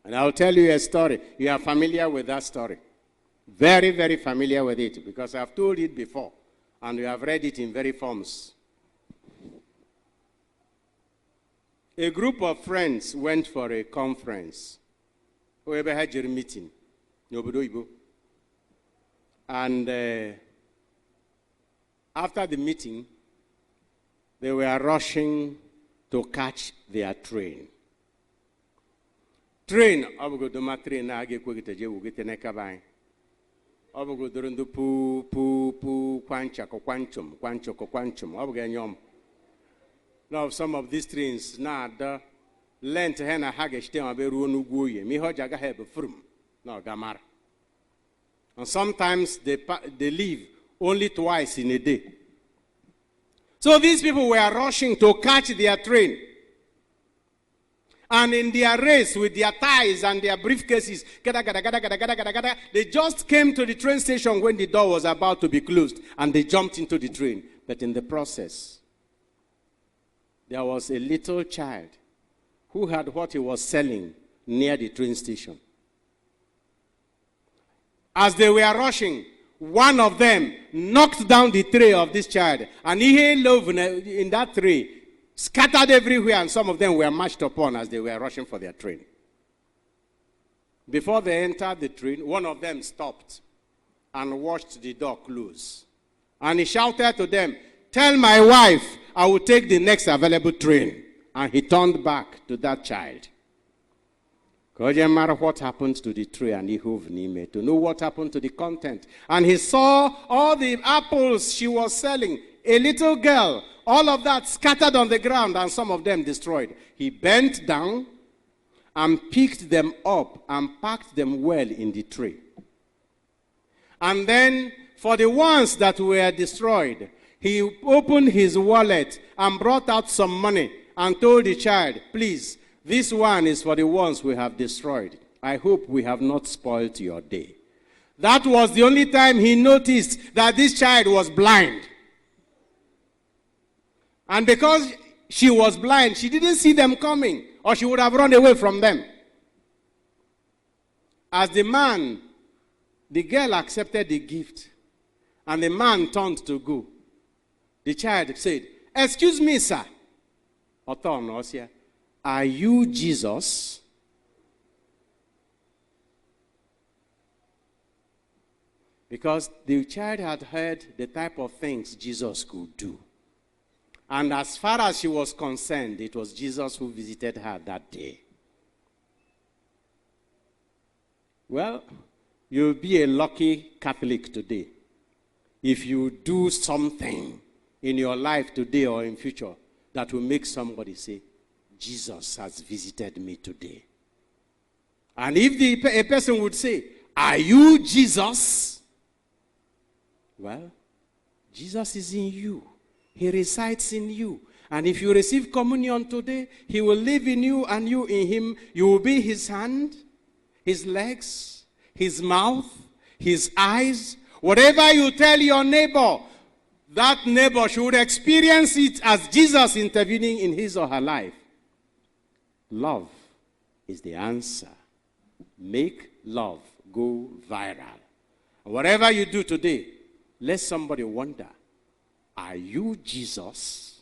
And I'll tell you a story. You are familiar with that story. Very, very familiar with it, because I've told it before, and you have read it in very forms. A group of friends went for a conference. Whoever had your meeting, and after the meeting, they were rushing to catch their train. Train, abugodoma train na age kwegite je wugite nekabai. Abugodoro ndu pu kwancha ko kwanchum abugenyom. Now some of these trains na the length hena hageshte aberu onugwoye mi hoja ga have frum no gamar. And sometimes they leave only twice in a day. So these people were rushing to catch their train. And in their race with their ties and their briefcases, they just came to the train station when the door was about to be closed, and they jumped into the train. But in the process, there was a little child who had what he was selling near the train station. As they were rushing, one of them knocked down the tray of this child, and he love in that tray scattered everywhere, and some of them were mashed upon as they were rushing for their train. Before they entered the train, one of them stopped and watched the door close. And he shouted to them, "Tell my wife I will take the next available train." And he turned back to that child. Because no matter what happened to the tray, and he hove Nime to know what happened to the content. And he saw all the apples she was selling, a little girl, all of that scattered on the ground, and some of them destroyed. He bent down and picked them up and packed them well in the tray. And then for the ones that were destroyed, he opened his wallet and brought out some money and told the child, "Please, this one is for the ones we have destroyed. I hope we have not spoiled your day." That was the only time he noticed that this child was blind. And because she was blind, she didn't see them coming, or she would have run away from them. As the girl accepted the gift, and the man turned to go. The child said, "Excuse me, sir. Are you Jesus?" Because the child had heard the type of things Jesus could do. And as far as she was concerned, it was Jesus who visited her that day. Well, you'll be a lucky Catholic today if you do something in your life today or in future that will make somebody say, "Jesus has visited me today." And if a person would say, "Are you Jesus?" Well, Jesus is in you. He resides in you. And if you receive communion today, he will live in you and you in him. You will be his hand, his legs, his mouth, his eyes. Whatever you tell your neighbor, that neighbor should experience it as Jesus intervening in his or her life. Love is the answer. Make love go viral. Whatever you do today, let somebody wonder, "Are you Jesus?"